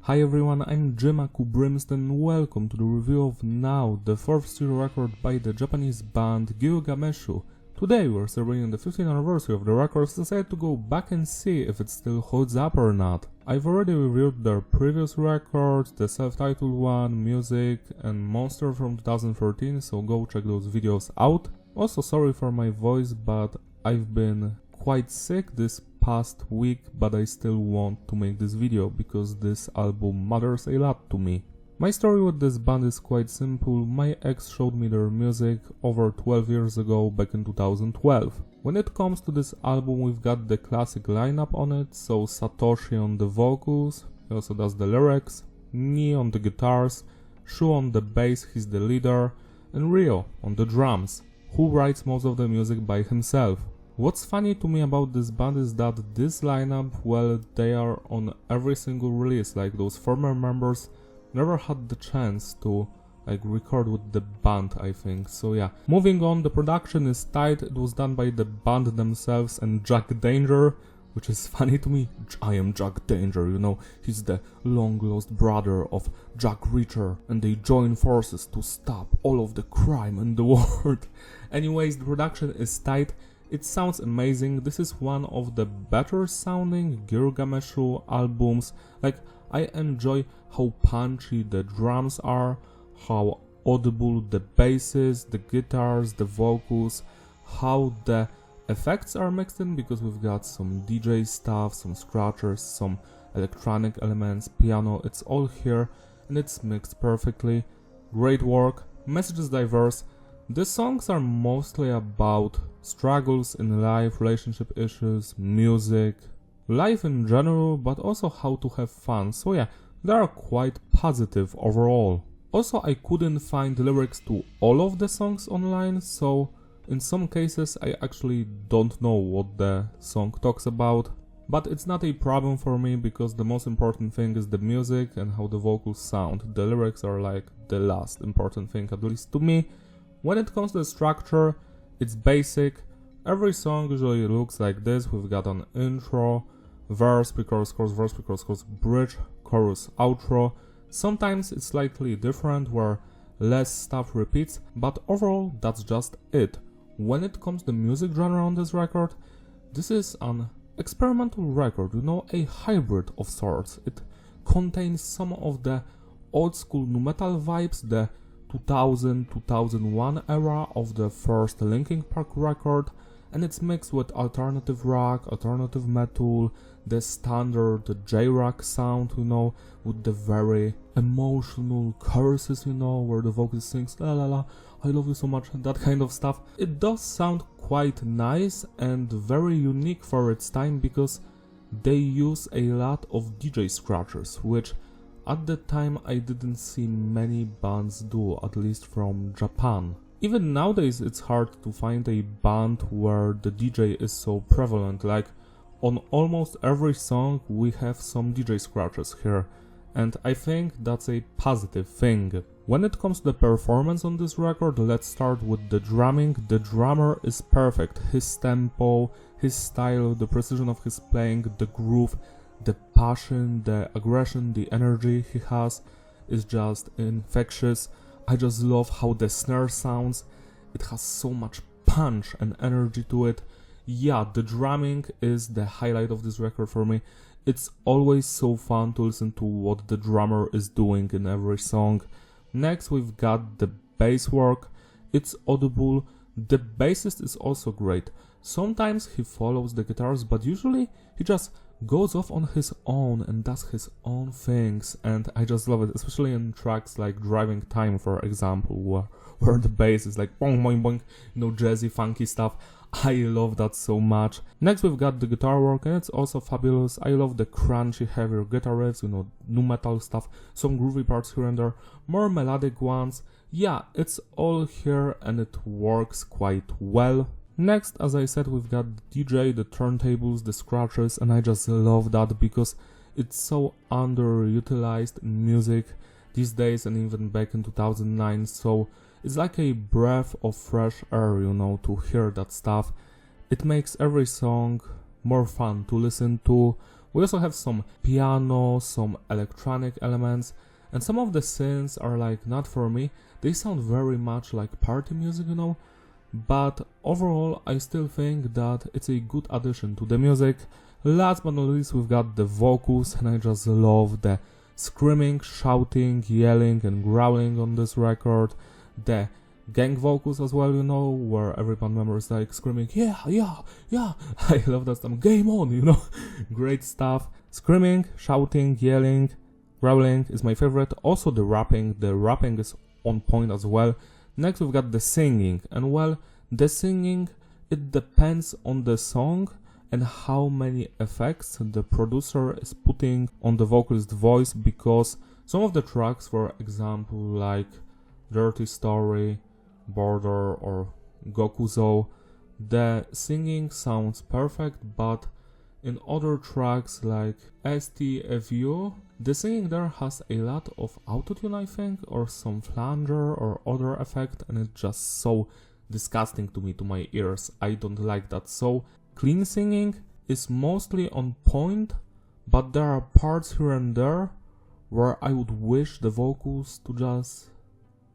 Hi everyone, I'm Jimaku Brimston. Welcome to the review of Now, the fourth studio record by the Japanese band Girugamesh. Today we're celebrating the 15th anniversary of the record, so I decided to go back and see if it still holds up or not. I've already reviewed their previous records, the self-titled one, Music, and Monster from 2013, so go check those videos out. Also sorry for my voice, but I've been quite sick this past week, but I still want to make this video because this album matters a lot to me. My story with this band is quite simple. My ex showed me their music over 12 years ago, back in 2012. When it comes to this album, we've got the classic lineup on it, so Satoshi on the vocals, he also does the lyrics, Ni on the guitars, Shu on the bass, he's the leader, and Ryo on the drums, who writes most of the music by himself. What's funny to me about this band is that this lineup, well, they are on every single release, like those former members never had the chance to record with the band, I think. So yeah, moving on, the production is tight. It was done by the band themselves and Jack Danger, which is funny to me. I am Jack Danger, you know, he's the long lost brother of Jack Reacher, and they join forces to stop all of the crime in the world. Anyways, the production is tight. It sounds amazing. This is one of the better sounding Girugamesh albums. I enjoy how punchy the drums are, how audible the basses, the guitars, the vocals, how the effects are mixed in, because we've got some DJ stuff, some scratchers, some electronic elements, piano, it's all here and it's mixed perfectly. Great work, message is diverse. The songs are mostly about struggles in life, relationship issues, music, life in general, but also how to have fun. So yeah, they are quite positive overall. Also, I couldn't find lyrics to all of the songs online, so in some cases I actually don't know what the song talks about. But it's not a problem for me, because the most important thing is the music and how the vocals sound. The lyrics are like the last important thing, at least to me. When it comes to the structure, it's basic. Every song usually looks like this. We've got an intro, verse, pre-chorus, chorus, verse, pre-chorus, chorus, bridge, chorus, outro. Sometimes it's slightly different where less stuff repeats, but overall that's just it. When it comes to the music genre on this record, this is an experimental record, you know, a hybrid of sorts. It contains some of the old school nu metal vibes, the 2000-2001 era of the first Linkin Park record, and it's mixed with alternative rock, alternative metal, the standard J-rock sound, you know, with the very emotional choruses, you know, where the vocalist sings la la la, I love you so much, that kind of stuff. It does sound quite nice and very unique for its time, because they use a lot of DJ scratchers, which at the time I didn't see many bands do, at least from Japan. Even nowadays it's hard to find a band where the DJ is so prevalent. Like on almost every song we have some DJ scratches here, and I think that's a positive thing. When it comes to the performance on this record, let's start with the drumming. The drummer is perfect. His tempo, his style, the precision of his playing, the groove, the passion, the aggression, the energy he has is just infectious. I just love how the snare sounds. It has so much punch and energy to it. Yeah, the drumming is the highlight of this record for me. It's always so fun to listen to what the drummer is doing in every song. Next we've got the bass work. It's audible. The bassist is also great. Sometimes he follows the guitars, but usually he just goes off on his own and does his own things, and I just love it, especially in tracks like Driving Time, for example, where the bass is like boing boing boing, you know, jazzy, funky stuff. I love that so much. Next we've got the guitar work, and it's also fabulous. I love the crunchy, heavier guitar riffs, you know, nu metal stuff, some groovy parts here and there, more melodic ones. Yeah, it's all here and it works quite well. Next, as I said, we've got the DJ, the turntables, the scratches, and I just love that because it's so underutilized in music these days and even back in 2009, so it's like a breath of fresh air, you know, to hear that stuff. It makes every song more fun to listen to. We also have some piano, some electronic elements, and some of the synths are like not for me. They sound very much like party music, you know, but overall I still think that it's a good addition to the music. Last but not least, we've got the vocals, and I just love the screaming, shouting, yelling and growling on this record. The gang vocals as well, you know, where every band member is like screaming, yeah, yeah, yeah. I love that stuff. Game on, you know. Great stuff. Screaming, shouting, yelling, growling is my favorite. Also the rapping is on point as well. Next we've got the singing, and well, the singing, it depends on the song and how many effects the producer is putting on the vocalist voice, because some of the tracks, for example, like Dirty Story, Border or Gokuzo, the singing sounds perfect, but in other tracks like STFU, the singing there has a lot of autotune, I think, or some flanger or other effect, and it's just so disgusting to me, to my ears. I don't like that. So clean singing is mostly on point, but there are parts here and there where I would wish the vocals to just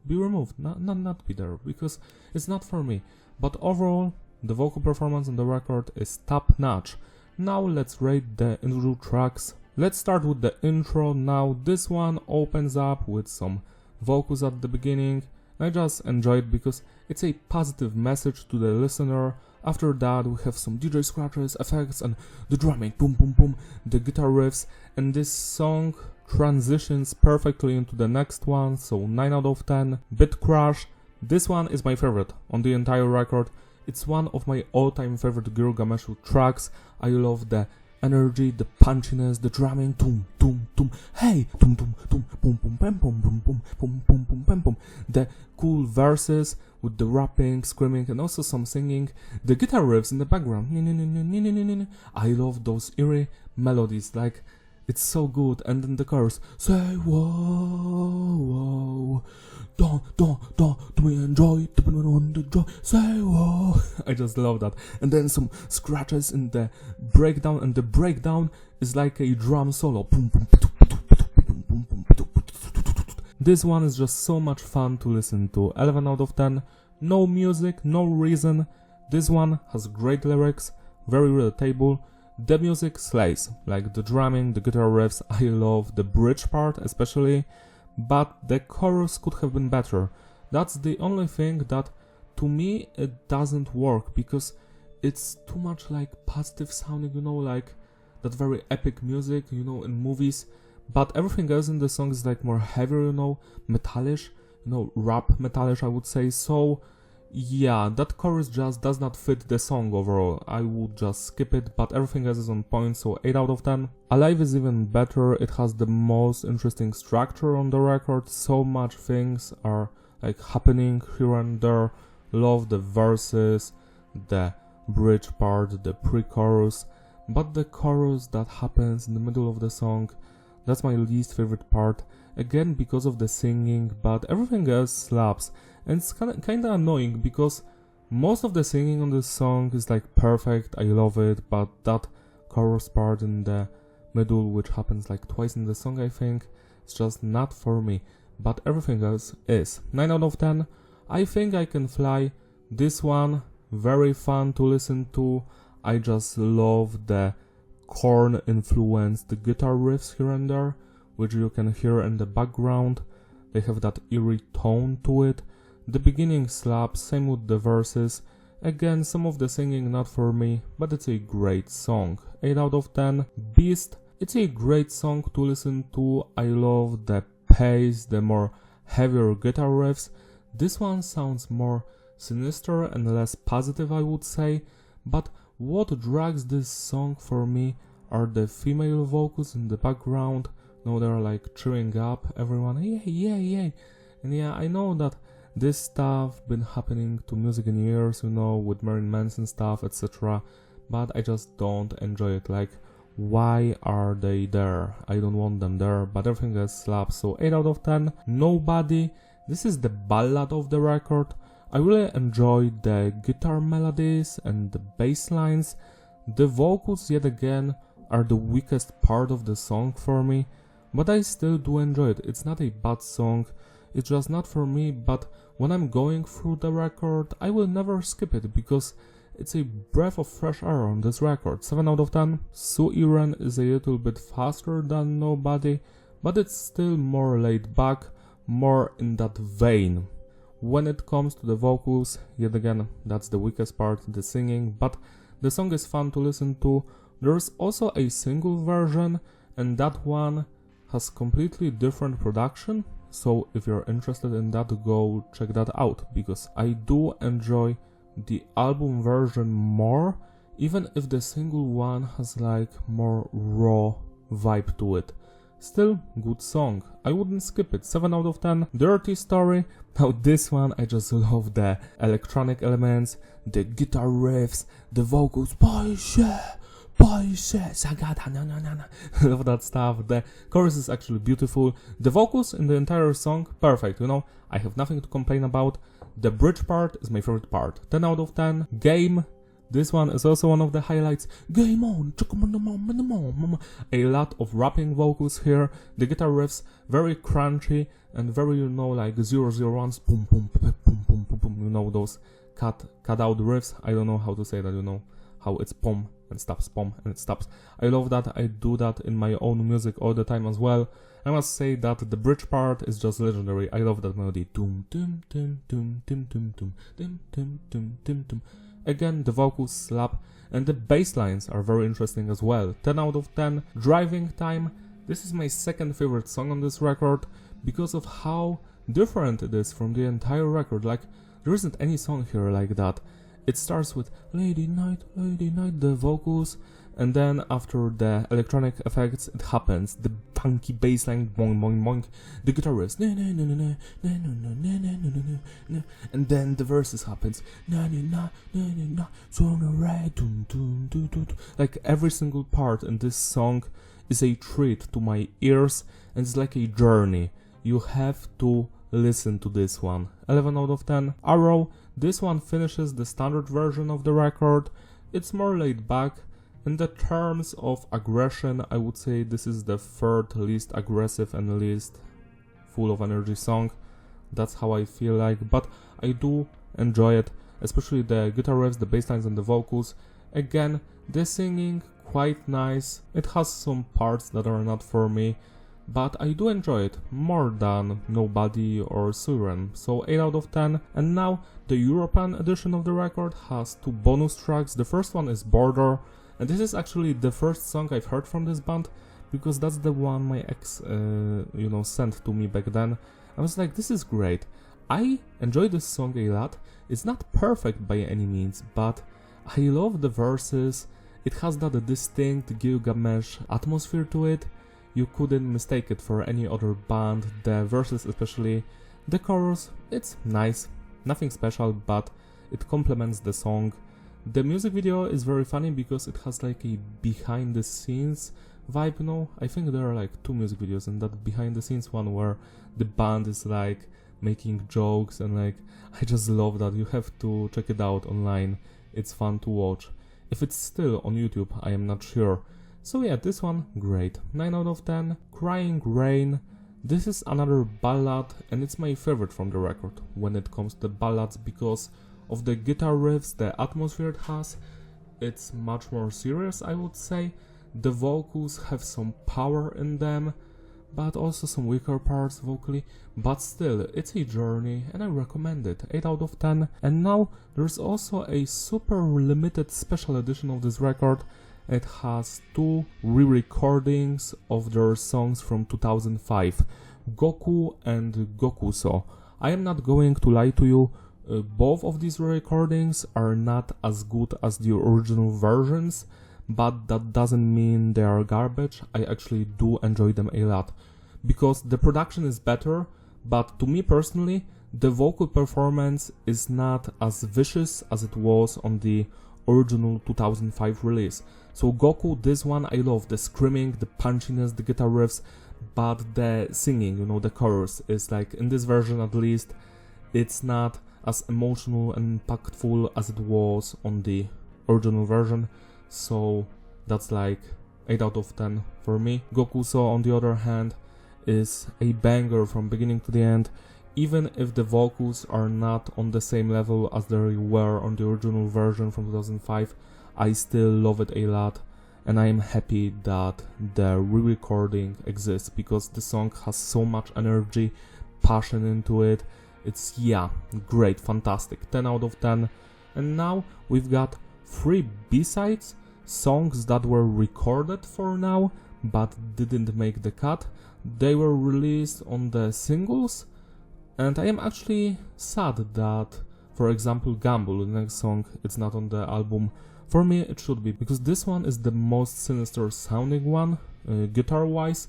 be removed, not be there, because it's not for me. But overall, the vocal performance on the record is top notch. Now let's rate the individual tracks. Let's start with the intro. Now this one opens up with some vocals at the beginning. I just enjoy it because it's a positive message to the listener. After that we have some DJ scratches, effects and the drumming, boom boom boom, the guitar riffs, and this song transitions perfectly into the next one, so 9 out of 10. Bit Crash, this one is my favorite on the entire record. It's one of my all-time favorite Girugamesh tracks. I love the energy, the punchiness, the drumming, boom, boom, boom, hey, boom, boom, boom, boom, boom, boom, boom, boom, boom, boom, boom, boom, boom, boom. The cool verses with the rapping, screaming, and also some singing. The guitar riffs in the background. I love those eerie melodies, like it's so good. And then the chorus, say whoa, whoa, don't we enjoy, say whoa. I just love that. And then some scratches in the breakdown, and the breakdown is like a drum solo. This one is just so much fun to listen to. 11 out of 10. No music, no reason. This one has great lyrics, very relatable. The music slays, like the drumming, the guitar riffs. I love the bridge part especially, but the chorus could have been better. That's the only thing that to me it doesn't work, because it's too much like positive sounding, you know, like that very epic music, you know, in movies. But everything else in the song is like more heavier, you know, metallish, you know, rap metallish I would say. So yeah, that chorus just does not fit the song overall. I would just skip it, but everything else is on point, so 8 out of 10. Alive is even better. It has the most interesting structure on the record. So much things are like happening here and there. Love the verses, the bridge part, the pre-chorus, but the chorus that happens in the middle of the song, that's my least favorite part. Again, because of the singing, but everything else slaps. And it's kinda annoying, because most of the singing on this song is like perfect, I love it, but that chorus part in the middle, which happens like twice in the song I think, it's just not for me. But everything else is. 9 out of 10. I think I Can Fly. This one, very fun to listen to. I just love the Korn influenced guitar riffs here and there, which you can hear in the background. They have that eerie tone to it. The beginning slaps, same with the verses. Again, some of the singing not for me, but it's a great song. 8 out of 10. Beast, it's a great song to listen to. I love the pace, the more heavier guitar riffs. This one sounds more sinister and less positive, I would say, but what drags this song for me are the female vocals in the background. No, they're like cheering up everyone, yay, yay, yay. And yeah, I know that this stuff been happening to music in years, you know, with Marilyn Manson stuff, etc. But I just don't enjoy it. Like, why are they there? I don't want them there, but everything else slaps. So 8 out of 10. Nobody. This is the ballad of the record. I really enjoyed the guitar melodies and the bass lines. The vocals, yet again, are the weakest part of the song for me, but I still do enjoy it. It's not a bad song, it's just not for me, but when I'm going through the record, I will never skip it because it's a breath of fresh air on this record. 7 out of 10. Suiren is a little bit faster than Nobody, but it's still more laid back, more in that vein. When it comes to the vocals, yet again, that's the weakest part, the singing, but the song is fun to listen to. There's also a single version, and that one has completely different production, so if you're interested in that, go check that out, because I do enjoy the album version more, even if the single one has like more raw vibe to it. Still, good song. I wouldn't skip it. 7 out of 10. Dirty Story. Now this one, I just love the electronic elements, the guitar riffs, the vocals. Sagata, na. Love that stuff. The chorus is actually beautiful. The vocals in the entire song, perfect. I have nothing to complain about. The bridge part is my favorite part. 10 out of 10. Game. This one is also one of the highlights. Game on. A lot of rapping vocals here. The guitar riffs, very crunchy and very, like 001s. Boom, boom, boom, boom, boom, boom. Those cut out riffs. I don't know how to say that, how it's pom and stops, pom and it stops. I love that. I do that in my own music all the time as well. I must say that the bridge part is just legendary. I love that melody. Doom, doom, doom, doom, doom, doom, doom, doom, doom, doom, doom, doom. Again, the vocals slap, and the bass lines are very interesting as well. 10 out of 10. Driving Time. This is my second favorite song on this record because of how different it is from the entire record. Like, there isn't any song here like that. It starts with Lady Night, the vocals, and then after the electronic effects, it happens. The funky bass line, boing, boing, boing. The guitar riffs, and then the verses happens. Like every single part in this song is a treat to my ears, and it's like a journey. You have to listen to this one. 11 out of 10. Arrow. This one finishes the standard version of the record. It's more laid back. In the terms of aggression, I would say this is the third least aggressive and least full of energy song. That's how I feel like, but I do enjoy it, especially the guitar riffs, the bass lines and the vocals. Again, the singing, quite nice. It has some parts that are not for me, but I do enjoy it more than Nobody or Suiren, so 8 out of 10. And now, the European edition of the record has 2 bonus tracks. The first one is Border, and this is actually the first song I've heard from this band, because that's the one my ex, sent to me back then. I was like, this is great. I enjoy this song a lot. It's not perfect by any means, but I love the verses. It has that distinct Girugamesh atmosphere to it. You couldn't mistake it for any other band. The verses especially, the chorus, it's nice. Nothing special, but it complements the song. The music video is very funny because it has like a behind the scenes vibe, I think there are like 2 music videos, and that behind the scenes one where the band is like making jokes, and like I just love that. You have to check it out online. It's fun to watch. If it's still on YouTube, I am not sure. So yeah, this one, great. 9 out of 10. Crying Rain. This is another ballad, and it's my favorite from the record when it comes to ballads because of the guitar riffs, the atmosphere it has. It's much more serious, I would say. The vocals have some power in them, but also some weaker parts vocally. But still, it's a journey, and I recommend it. 8 out of 10. And now, there's also a super limited special edition of this record. It has 2 re-recordings of their songs from 2005, Goku and Gokuso. I am not going to lie to you, both of these recordings are not as good as the original versions, but that doesn't mean they are garbage. I actually do enjoy them a lot, because the production is better, but to me personally, the vocal performance is not as vicious as it was on the original 2005 release. So Goku, this one I love, the screaming, the punchiness, the guitar riffs, but the singing, the chorus is like, in this version at least, it's not as emotional and impactful as it was on the original version. So that's like 8 out of 10 for me. Gokuso, on the other hand, is a banger from beginning to the end. Even if the vocals are not on the same level as they were on the original version from 2005, I still love it a lot, and I am happy that the re-recording exists because the song has so much energy, passion into it. It's, yeah, great, fantastic, 10 out of 10. And now we've got 3 B-sides, songs that were recorded for now but didn't make the cut. They were released on the singles, and I am actually sad that, for example, Gamble, the next song, it's not on the album. For me it should be, because this one is the most sinister sounding one, guitar wise,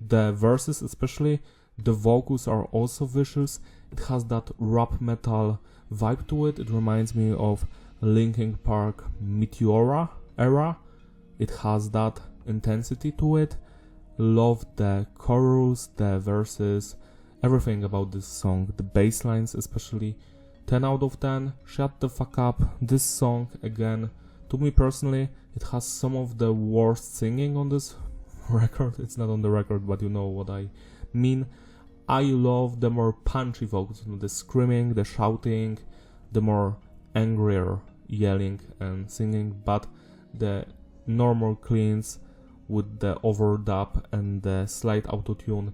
the verses especially, the vocals are also vicious. It has that rap metal vibe to it. It reminds me of Linkin Park Meteora era. It has that intensity to it. Love the chorus, the verses, everything about this song, the bass lines especially. 10 out of 10, shut the fuck up. This song, again, to me personally, it has some of the worst singing on this record. It's not on the record, but you know what I mean. I love the more punchy vocals, the screaming, the shouting, the more angrier yelling and singing, but the normal cleans with the overdub and the slight autotune,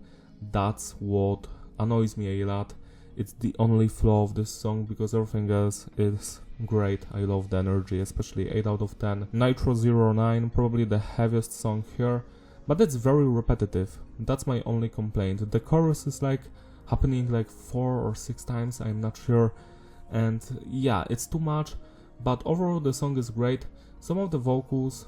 that's what annoys me a lot. It's the only flaw of this song, because everything else is great. I love the energy, especially 8 out of 10. Nitro 09, probably the heaviest song here, but it's very repetitive. That's my only complaint. The chorus is like happening like 4 or 6 times, I'm not sure, and yeah, it's too much, but overall the song is great. Some of the vocals,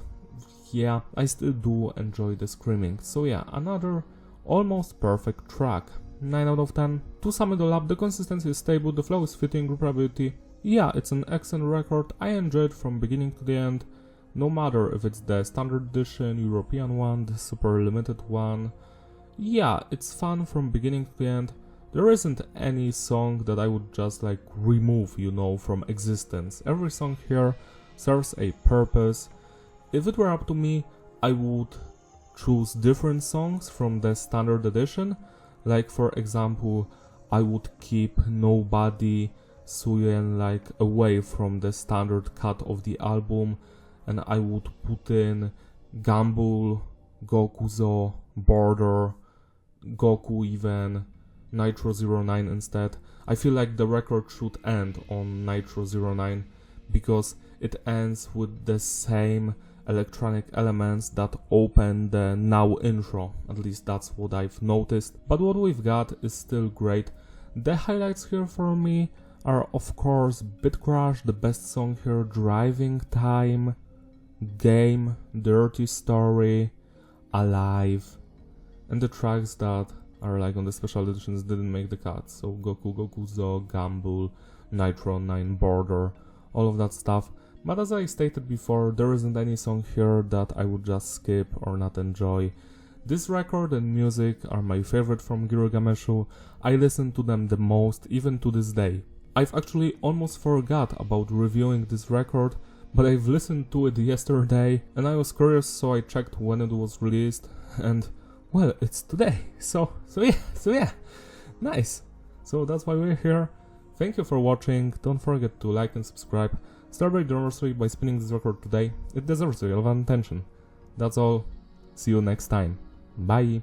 yeah, I still do enjoy the screaming. So yeah, another almost perfect track. 9 out of 10. To sum it all up, the consistency is stable, the flow is fitting, reparability. Yeah, it's an excellent record. I enjoyed from beginning to the end. No matter if it's the standard edition, European one, the super limited one. Yeah, it's fun from beginning to the end. There isn't any song that I would just like remove, you know, from existence. Every song here serves a purpose. If it were up to me, I would choose different songs from the standard edition. Like for example, I would keep Nobody, Suyen like away from the standard cut of the album, and I would put in Gamble, Gokuzo, Border, Goku even, Nitro 09 instead. I feel like the record should end on Nitro 09 because it ends with the same electronic elements that open the now intro. At least that's what I've noticed. But what we've got is still great. The highlights here for me are of course Bit Crash, the best song here, Driving Time, Game, Dirty Story, Alive, and the tracks that are like on the special editions didn't make the cut. So Goku, Gokuzo, Gamble, Nitro 9, Border, all of that stuff. But as I stated before, there isn't any song here that I would just skip or not enjoy. This record and music are my favorite from Girugamesh. I listen to them the most, even to this day. I've actually almost forgot about reviewing this record, but I've listened to it yesterday and I was curious, so I checked when it was released, and well, it's today. So yeah, nice. So that's why we're here. Thank you for watching. Don't forget to like and subscribe. Celebrate the anniversary by spinning this record today. It deserves your attention. That's all. See you next time. Bye.